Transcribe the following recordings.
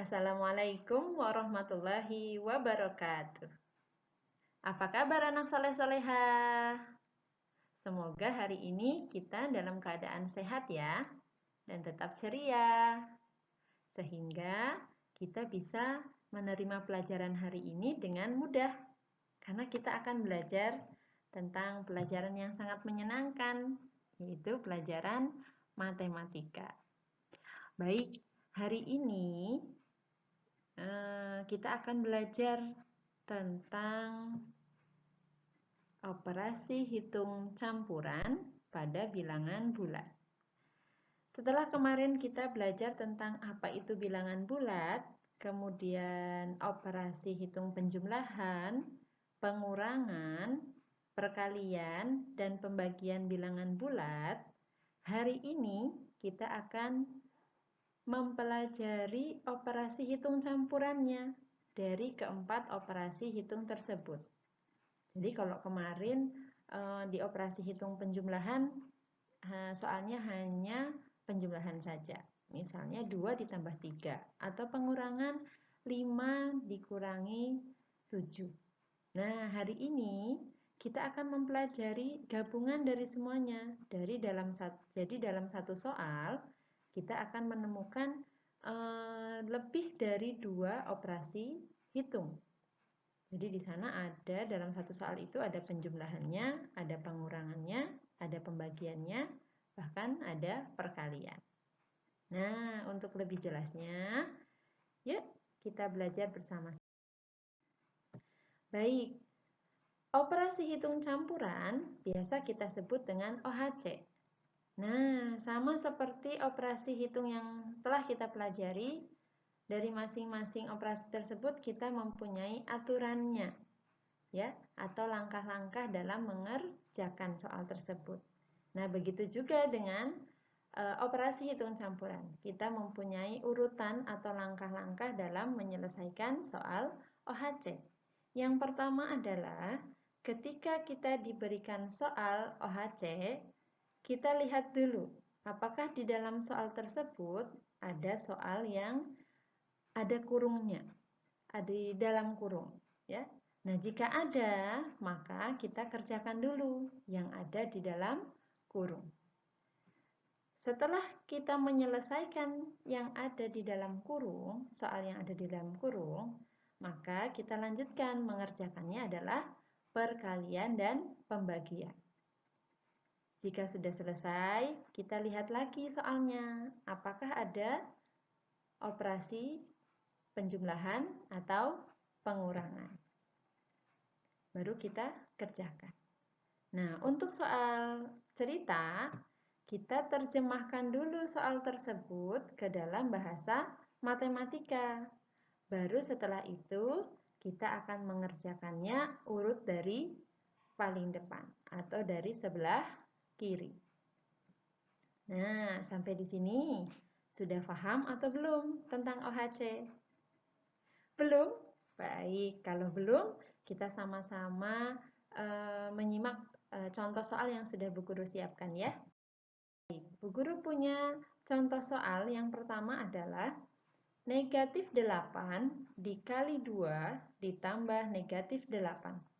Assalamualaikum warahmatullahi wabarakatuh. Apa kabar anak soleh-soleha? Semoga hari ini kita dalam keadaan sehat ya, dan tetap ceria. Sehingga kita bisa menerima pelajaran hari ini dengan mudah. Karena kita akan belajar tentang pelajaran yang sangat menyenangkan, yaitu pelajaran matematika. Baik, hari ini kita akan belajar tentang operasi hitung campuran pada bilangan bulat. Setelah kemarin kita belajar tentang apa itu bilangan bulat, kemudian operasi hitung penjumlahan, pengurangan, perkalian, dan pembagian bilangan bulat, hari ini kita akan mempelajari operasi hitung campurannya dari keempat operasi hitung tersebut. Jadi kalau kemarin di operasi hitung penjumlahan soalnya hanya penjumlahan saja. Misalnya 2 ditambah 3 atau pengurangan 5 dikurangi 7. Nah, hari ini kita akan mempelajari gabungan dari semuanya. Jadi dalam satu soal kita akan menemukan lebih dari 2 operasi hitung. Jadi di sana ada dalam satu soal itu ada penjumlahannya, ada pengurangannya, ada pembagiannya, bahkan ada perkalian. Nah, untuk lebih jelasnya, yuk kita belajar bersama-sama. Baik, operasi hitung campuran biasa kita sebut dengan OHC. Nah, sama seperti operasi hitung yang telah kita pelajari, dari masing-masing operasi tersebut kita mempunyai aturannya, ya, atau langkah-langkah dalam mengerjakan soal tersebut. Nah, begitu juga dengan operasi hitung campuran. Kita mempunyai urutan atau langkah-langkah dalam menyelesaikan soal OHC. Yang pertama adalah ketika kita diberikan soal OHC, kita lihat dulu, apakah di dalam soal tersebut ada soal yang ada kurungnya, ada di dalam kurung, ya. Nah, jika ada, maka kita kerjakan dulu yang ada di dalam kurung. Setelah kita menyelesaikan yang ada di dalam kurung, soal yang ada di dalam kurung, maka kita lanjutkan mengerjakannya adalah perkalian dan pembagian. Jika sudah selesai, kita lihat lagi soalnya. Apakah ada operasi penjumlahan atau pengurangan? Baru kita kerjakan. Nah, untuk soal cerita, kita terjemahkan dulu soal tersebut ke dalam bahasa matematika. Baru setelah itu, kita akan mengerjakannya urut dari paling depan atau dari sebelah kiri. Nah, sampai di sini sudah paham atau belum tentang OHC? Belum? Baik, kalau belum, kita sama-sama menyimak contoh soal yang sudah Bu Guru siapkan ya. Baik, Bu Guru punya contoh soal yang pertama adalah negatif 8 dikali 2 ditambah negatif 8.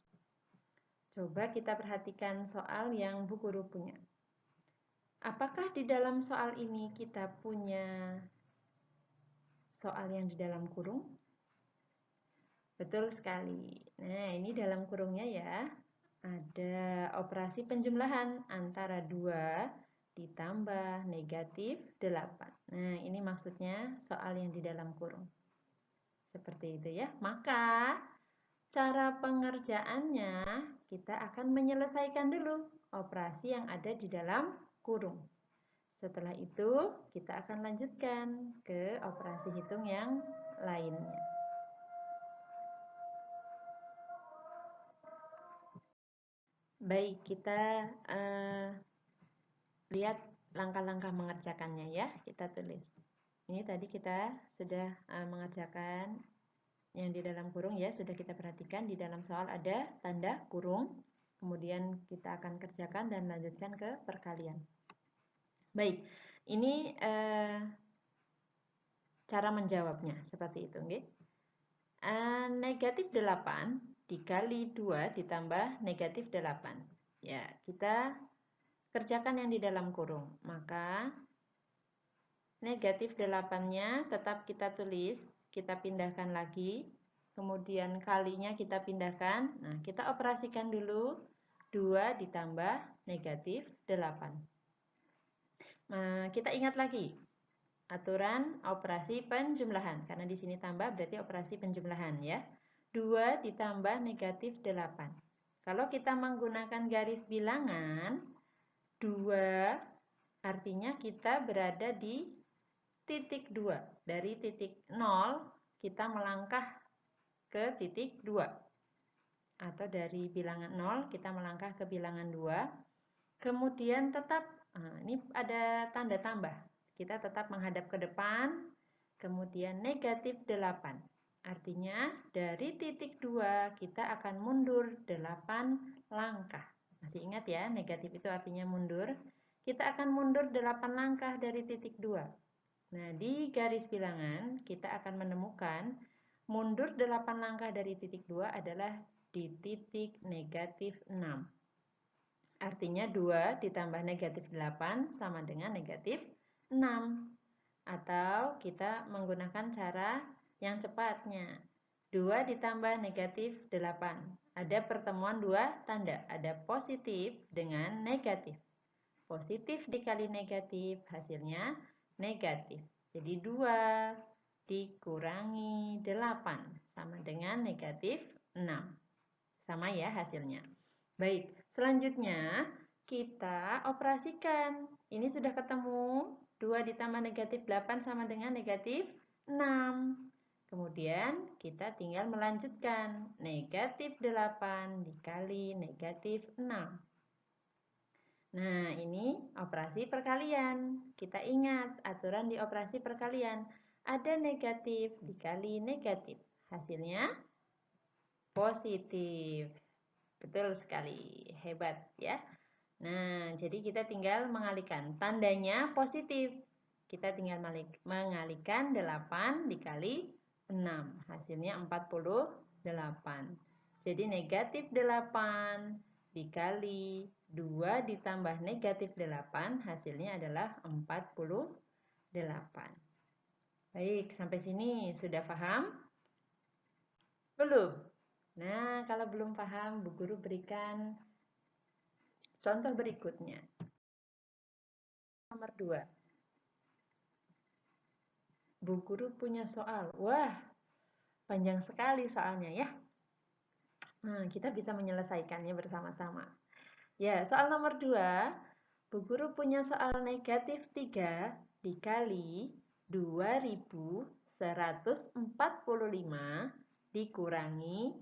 Coba kita perhatikan soal yang Bu Guru punya. Apakah di dalam soal ini kita punya soal yang di dalam kurung? Betul sekali. Nah, ini dalam kurungnya ya. Ada operasi penjumlahan antara 2 ditambah negatif 8. Nah, ini maksudnya soal yang di dalam kurung. Seperti itu ya. Maka, cara pengerjaannya kita akan menyelesaikan dulu operasi yang ada di dalam kurung. Setelah itu, kita akan lanjutkan ke operasi hitung yang lainnya. Baik, kita lihat langkah-langkah mengerjakannya ya. Kita tulis. Ini tadi kita sudah mengerjakan yang di dalam kurung ya, sudah kita perhatikan di dalam soal ada tanda kurung. Kemudian kita akan kerjakan dan lanjutkan ke perkalian. Baik, ini cara menjawabnya seperti itu, nggih. Negatif 8 dikali 2 ditambah negatif 8. Ya, kita kerjakan yang di dalam kurung. Maka negatif 8-nya tetap kita tulis, kita pindahkan lagi. Kemudian kalinya kita pindahkan. Nah, kita operasikan dulu 2 ditambah negatif 8. Nah, kita ingat lagi aturan operasi penjumlahan. Karena di sini tambah berarti operasi penjumlahan ya. 2 ditambah negatif 8. Kalau kita menggunakan garis bilangan, 2 artinya kita berada di titik 2. Dari titik 0 kita melangkah ke titik 2. Atau dari bilangan 0 kita melangkah ke bilangan 2. Kemudian tetap, ini ada tanda tambah. Kita tetap menghadap ke depan, kemudian negatif 8. Artinya dari titik 2 kita akan mundur 8 langkah. Masih ingat ya, negatif itu artinya mundur. Kita akan mundur 8 langkah dari titik 2. Nah, di garis bilangan kita akan menemukan mundur 8 langkah dari titik 2 adalah di titik negatif 6. Artinya 2 ditambah negatif 8 sama dengan negatif 6. Atau kita menggunakan cara yang cepatnya. 2 ditambah negatif 8. Ada pertemuan dua tanda, ada positif dengan negatif. Positif dikali negatif, hasilnya negatif. Jadi 2 dikurangi 8 sama dengan negatif 6. Sama ya hasilnya. Baik, selanjutnya kita operasikan. Ini sudah ketemu, 2 ditambah negatif 8 sama dengan negatif 6. Kemudian kita tinggal melanjutkan. Negatif 8 dikali negatif 6. Nah, ini operasi perkalian. Kita ingat aturan di operasi perkalian. Ada negatif dikali negatif. Hasilnya positif. Betul sekali, hebat ya. Nah, jadi kita tinggal mengalihkan. Tandanya positif. Kita tinggal mengalihkan 8 dikali 6. Hasilnya 48. Jadi negatif 8 dikali 2 ditambah negatif 8, hasilnya adalah 48. Baik, sampai sini sudah paham? Belum? Nah, kalau belum paham, Bu Guru berikan contoh berikutnya. Nomor 2. Bu Guru punya soal. Wah, panjang sekali soalnya ya. Nah, kita bisa menyelesaikannya bersama-sama. Ya, soal nomor 2. Bu Guru punya soal negatif 3 dikali 2145 dikurangi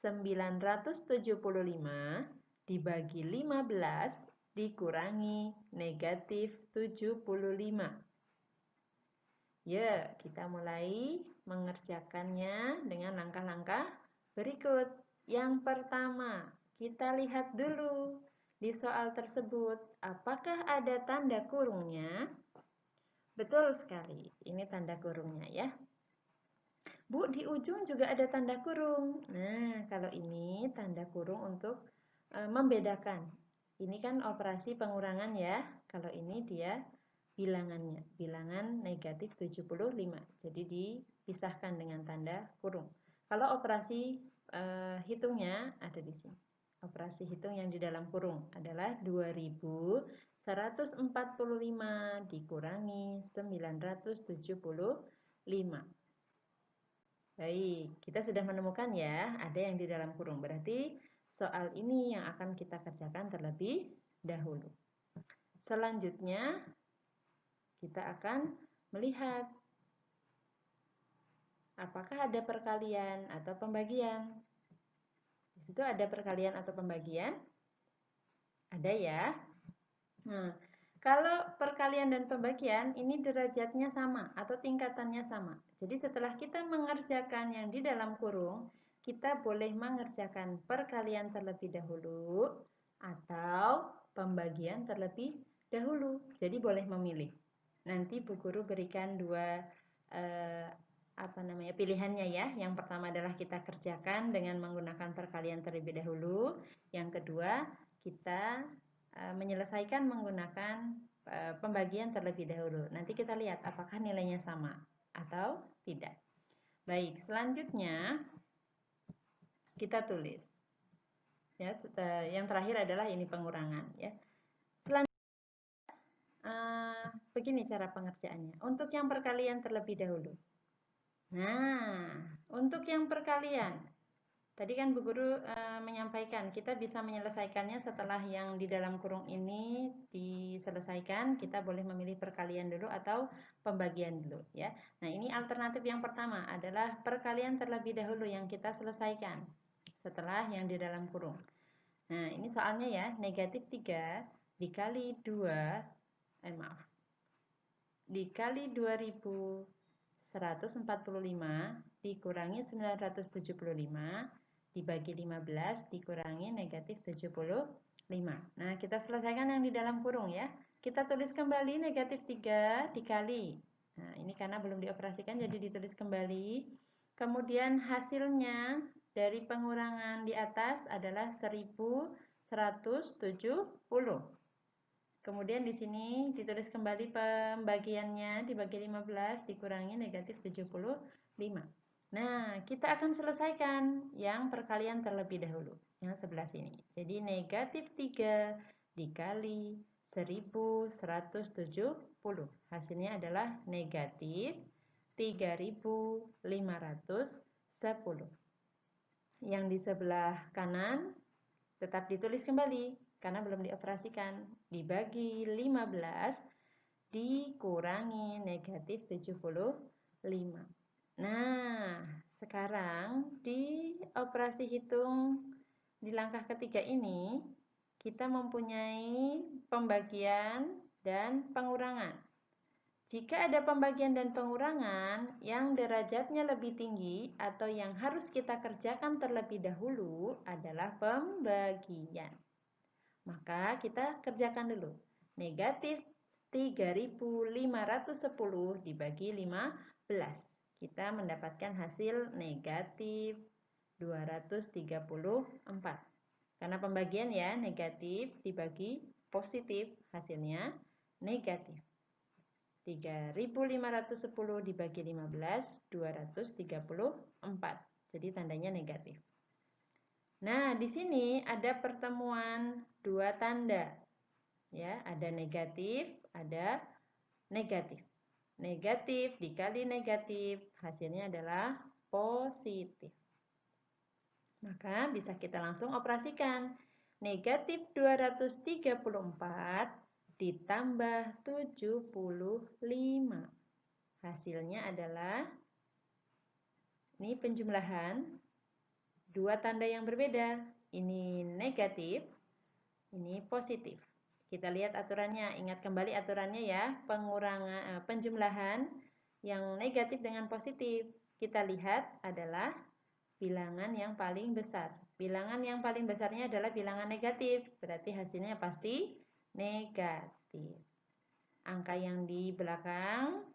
975 dibagi 15 dikurangi negatif 75. Ya, kita mulai mengerjakannya dengan langkah-langkah berikut. Yang pertama, kita lihat dulu di soal tersebut, apakah ada tanda kurungnya? Betul sekali, ini tanda kurungnya ya. Bu, di ujung juga ada tanda kurung. Nah, kalau ini tanda kurung untuk membedakan. Ini kan operasi pengurangan ya. Kalau ini dia bilangannya, bilangan negatif 75. Jadi dipisahkan dengan tanda kurung. Kalau operasi hitungnya ada di sini. Operasi hitung yang di dalam kurung adalah 2145 dikurangi 975. Baik, kita sudah menemukan ya, ada yang di dalam kurung. Berarti soal ini yang akan kita kerjakan terlebih dahulu. Selanjutnya, kita akan melihat apakah ada perkalian atau pembagian. Di situ ada perkalian atau pembagian? Ada ya. Nah, kalau perkalian dan pembagian ini derajatnya sama atau tingkatannya sama. Jadi setelah kita mengerjakan yang di dalam kurung, kita boleh mengerjakan perkalian terlebih dahulu atau pembagian terlebih dahulu. Jadi boleh memilih. Nanti Bu Guru berikan dua pilihannya ya. Yang pertama adalah kita kerjakan dengan menggunakan perkalian terlebih dahulu. Yang kedua, kita menyelesaikan menggunakan pembagian terlebih dahulu. Nanti kita lihat apakah nilainya sama atau tidak. Baik, selanjutnya kita tulis. Ya, yang terakhir adalah ini pengurangan ya. Begini cara pengerjaannya. Untuk yang perkalian terlebih dahulu. Nah, untuk yang perkalian, tadi kan Bu Guru menyampaikan kita bisa menyelesaikannya setelah yang di dalam kurung ini diselesaikan. Kita boleh memilih perkalian dulu atau pembagian dulu ya. Nah, ini alternatif yang pertama adalah perkalian terlebih dahulu yang kita selesaikan setelah yang di dalam kurung. Nah, ini soalnya ya, negatif 3 dikali 2, dikali 2145 dikurangi 975 dibagi 15 dikurangi negatif 75. Nah, kita selesaikan yang di dalam kurung ya. Kita tulis kembali negatif 3 dikali. Nah, ini karena belum dioperasikan jadi ditulis kembali. Kemudian hasilnya dari pengurangan di atas adalah 1170. Kemudian di sini ditulis kembali pembagiannya dibagi 15 dikurangi negatif 75. Nah, kita akan selesaikan yang perkalian terlebih dahulu, yang sebelah sini. Jadi negatif 3 dikali 1170. Hasilnya adalah negatif 3510. Yang di sebelah kanan tetap ditulis kembali karena belum dioperasikan, dibagi 15 dikurangi negatif 75. Nah, sekarang di operasi hitung di langkah ketiga ini kita mempunyai pembagian dan pengurangan. Jika ada pembagian dan pengurangan yang derajatnya lebih tinggi atau yang harus kita kerjakan terlebih dahulu adalah pembagian. Maka kita kerjakan dulu. Negatif 3510 dibagi 15. Kita mendapatkan hasil negatif 234. Karena pembagian ya, negatif dibagi positif, hasilnya negatif. 3510 dibagi 15, 234. Jadi tandanya negatif. Nah, di sini ada pertemuan dua tanda. Ya, ada negatif, ada negatif. Negatif dikali negatif, hasilnya adalah positif. Maka bisa kita langsung operasikan. Negatif 234 ditambah 75. Hasilnya adalah, ini penjumlahan, dua tanda yang berbeda. Ini negatif, ini positif. Kita lihat aturannya, ingat kembali aturannya ya, penjumlahan yang negatif dengan positif. Kita lihat adalah bilangan yang paling besar. Bilangan yang paling besarnya adalah bilangan negatif, berarti hasilnya pasti negatif. Angka yang di belakang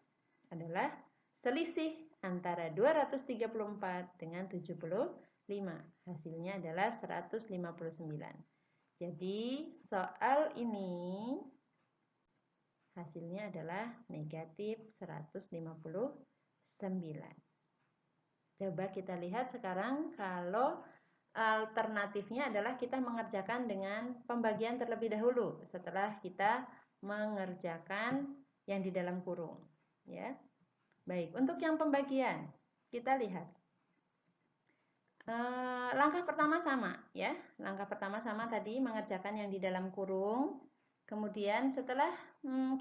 adalah selisih antara 234 dengan 75. Hasilnya adalah 159. Jadi soal ini hasilnya adalah negatif 159. Coba kita lihat sekarang kalau alternatifnya adalah kita mengerjakan dengan pembagian terlebih dahulu setelah kita mengerjakan yang di dalam kurung, ya. Baik, untuk yang pembagian kita lihat langkah pertama sama, ya. Langkah pertama sama tadi mengerjakan yang di dalam kurung. Kemudian setelah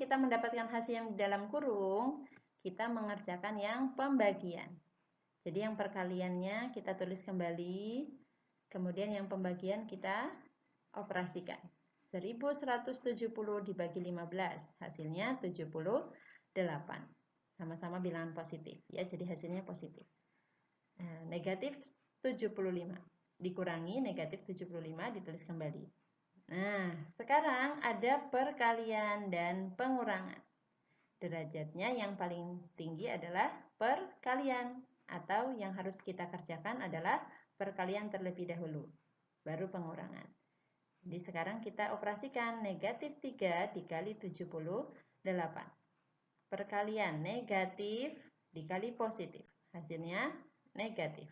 kita mendapatkan hasil yang di dalam kurung, kita mengerjakan yang pembagian. Jadi yang perkaliannya kita tulis kembali. Kemudian yang pembagian kita operasikan. 1170 dibagi 15, hasilnya 78. Sama-sama bilangan positif ya, jadi hasilnya positif. Nah, negatif 75 dikurangi negatif 75 ditulis kembali. Nah, sekarang ada perkalian dan pengurangan. Derajatnya yang paling tinggi adalah perkalian, atau yang harus kita kerjakan adalah perkalian terlebih dahulu, baru pengurangan. Jadi sekarang kita operasikan negatif 3 dikali 78. Perkalian negatif dikali positif, hasilnya negatif.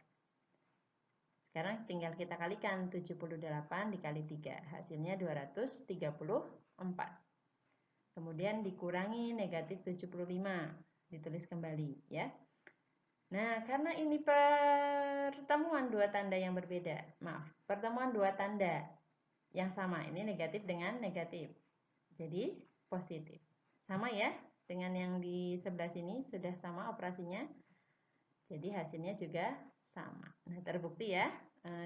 Sekarang tinggal kita kalikan 78 dikali 3, hasilnya 234. Kemudian dikurangi negatif 75, ditulis kembali ya. Nah, karena ini pertemuan dua tanda yang berbeda, pertemuan dua tanda yang sama, ini negatif dengan negatif, jadi positif. Sama ya, dengan yang di sebelah sini sudah sama operasinya, jadi hasilnya juga sama. Nah, terbukti ya,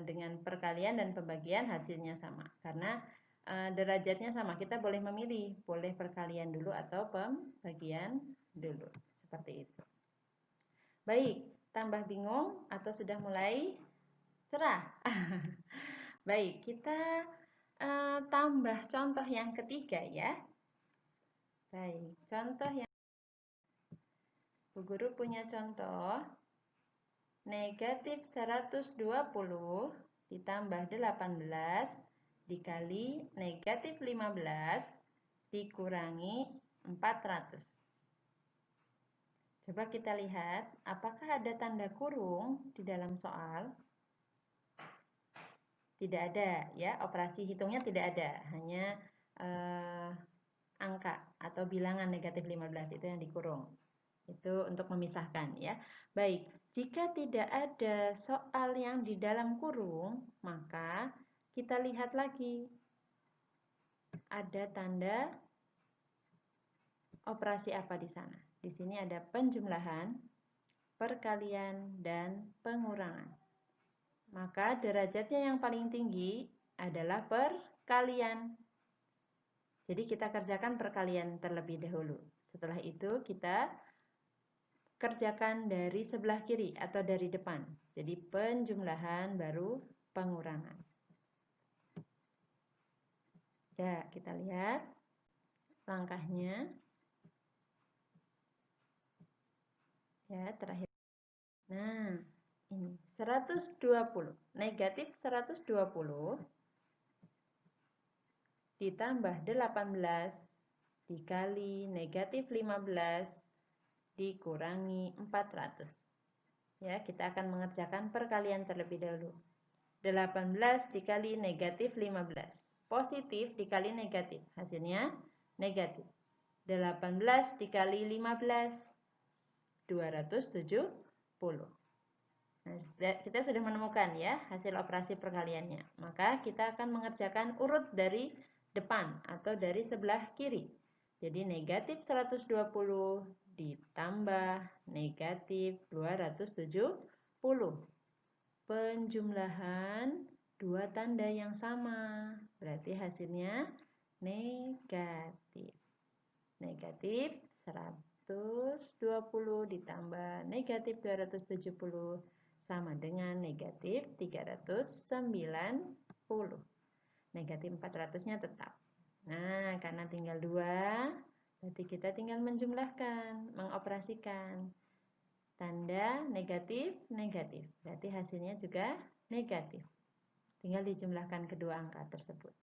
dengan perkalian dan pembagian hasilnya sama, karena derajatnya sama. Kita boleh memilih, boleh perkalian dulu atau pembagian dulu, seperti itu. Baik, tambah bingung atau sudah mulai cerah? Baik, kita tambah contoh yang ketiga ya. Baik, contoh yang Bu Guru punya contoh negatif 120 ditambah 18 dikali negatif 15 dikurangi 400. Coba kita lihat, apakah ada tanda kurung di dalam soal? Tidak ada ya, operasi hitungnya tidak ada, hanya angka atau bilangan negatif 15 itu yang dikurung. Itu untuk memisahkan ya. Baik, jika tidak ada soal yang di dalam kurung, maka kita lihat lagi. Ada tanda operasi apa di sana? Di sini ada penjumlahan, perkalian, dan pengurangan. Maka derajatnya yang paling tinggi adalah perkalian. Jadi kita kerjakan perkalian terlebih dahulu. Setelah itu kita kerjakan dari sebelah kiri atau dari depan. Jadi penjumlahan baru pengurangan. Ya, kita lihat langkahnya. Ya, terakhir. Nah, ini 120. Negatif 120 ditambah 18 dikali negatif 15 dikurangi 400. Ya, kita akan mengerjakan perkalian terlebih dahulu. 18 dikali negatif 15. Positif dikali negatif, hasilnya negatif. 18 dikali 15, 270. Nah, kita sudah menemukan ya hasil operasi perkaliannya. Maka kita akan mengerjakan urut dari depan atau dari sebelah kiri. Jadi negatif 120 ditambah negatif 270. Penjumlahan dua tanda yang sama. Berarti hasilnya negatif. Negatif 120 ditambah negatif 270 sama dengan negatif 390. Negatif 400-nya tetap. Nah, karena tinggal 2, berarti kita tinggal menjumlahkan, mengoperasikan. Tanda negatif, negatif. Berarti hasilnya juga negatif. Tinggal dijumlahkan kedua angka tersebut.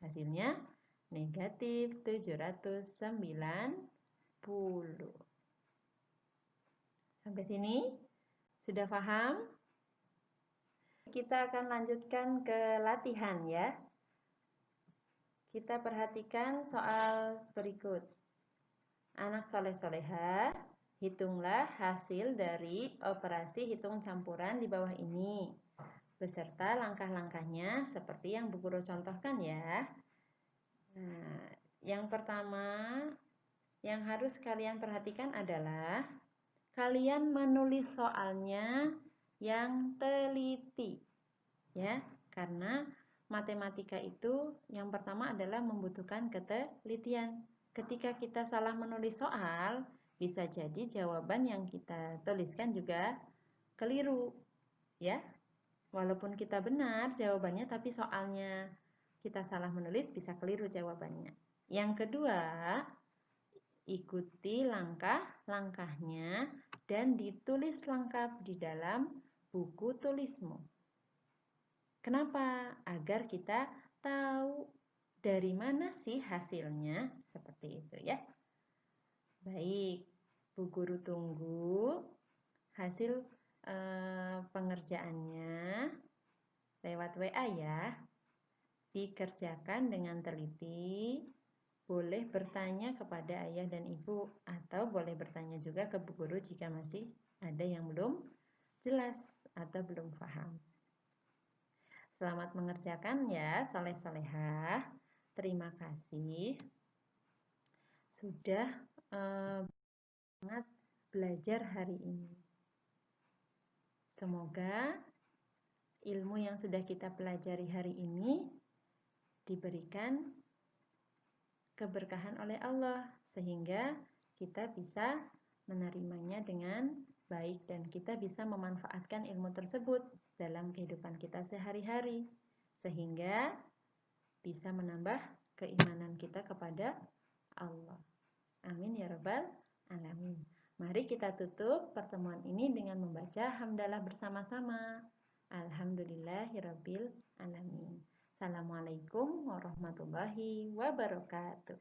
Hasilnya negatif 790. Sampai sini sudah paham? Kita akan lanjutkan ke latihan ya. Kita perhatikan soal berikut. Anak soleh-soleha, hitunglah hasil dari operasi hitung campuran di bawah ini, beserta langkah-langkahnya seperti yang Bu Guru contohkan ya. Nah, yang pertama yang harus kalian perhatikan adalah kalian menulis soalnya yang teliti. Ya, karena matematika itu yang pertama adalah membutuhkan ketelitian. Ketika kita salah menulis soal, bisa jadi jawaban yang kita tuliskan juga keliru. Ya, walaupun kita benar jawabannya, tapi soalnya kita salah menulis, bisa keliru jawabannya. Yang kedua, ikuti langkah-langkahnya dan ditulis lengkap di dalam buku tulismu. Kenapa? Agar kita tahu dari mana sih hasilnya, seperti itu ya. Baik, Bu Guru tunggu hasil pengerjaannya lewat WA ya. Dikerjakan dengan teliti. Boleh bertanya kepada ayah dan ibu atau boleh bertanya juga ke Bu Guru jika masih ada yang belum jelas atau belum paham. Selamat mengerjakan ya, soleh-solehah. Terima kasih sudah sangat belajar hari ini. Semoga ilmu yang sudah kita pelajari hari ini diberikan keberkahan oleh Allah sehingga kita bisa menerimanya dengan baik dan kita bisa memanfaatkan ilmu tersebut dalam kehidupan kita sehari-hari sehingga bisa menambah keimanan kita kepada Allah. Amin ya rabbal alamin. Mari kita tutup pertemuan ini dengan membaca hamdalah bersama-sama. Alhamdulillahirabbil alamin. Assalamualaikum warahmatullahi wabarakatuh.